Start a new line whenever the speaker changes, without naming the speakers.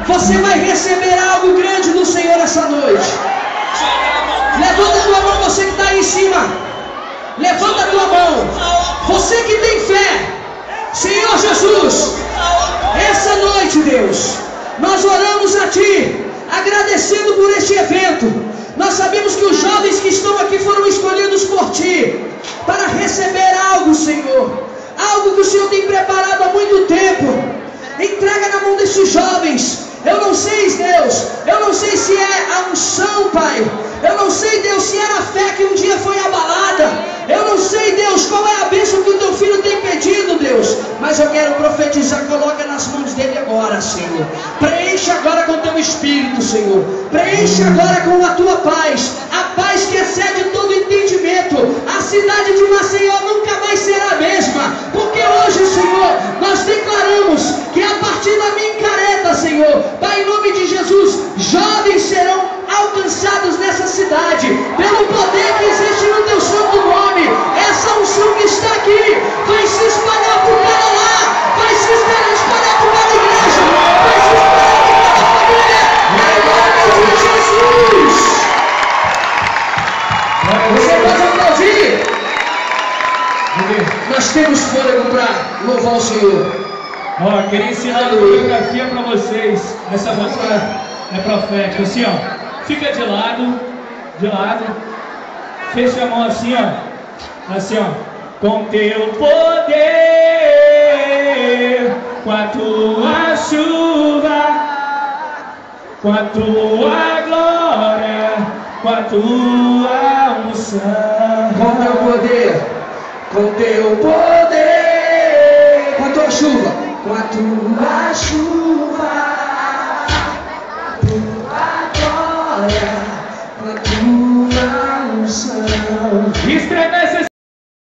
Você vai receber algo grande do Senhor essa noite. Levanta a tua mão, você que está aí em cima. Levanta a tua mão. Você que tem fé. Senhor Jesus, essa noite, Deus, nós oramos a Ti, agradecendo por este evento. Nós sabemos que os jovens que estão aqui foram escolhidos por Ti para receber algo, Senhor. Algo que o Senhor tem preparado há muito tempo. Entrega na mão desses jovens. Eu não sei, Deus, eu não sei se é a unção, Pai. Eu não sei, Deus, se era a fé que um dia foi abalada. Eu não sei, Deus, qual é a bênção que o Teu Filho tem pedido, Deus. Mas eu quero profetizar, coloca nas mãos dele agora, Senhor. Preenche agora com o Teu Espírito, Senhor. Preenche agora com a Tua paz. A paz que excede todo entendimento. A cidade de Maceió nunca mais será a mesma. Porque hoje, Senhor, nós declaramos que a partir da Mincareta, Senhor, Pai, em nome de Jesus, jovens serão alcançados nessa cidade, pelo poder que existe no Teu santo nome. Essa unção que está aqui vai se espalhar por cada lar, vai se espalhar por cada igreja, vai se espalhar por cada família, em nome de Jesus. Você pode aplaudir? Nós temos fôlego para louvar o Senhor.
Ó, queria ensinar uma coreografia para vocês. Essa música é profética. Assim, ó. Fica de lado. Fecha a mão assim, ó. Assim, ó. Com Teu poder, com a Tua chuva, com a Tua glória, com a Tua unção.
Com Teu poder, com Teu poder, com a Tua chuva, com a Tua chuva, Tua glória, com a Tua unção.
Estremece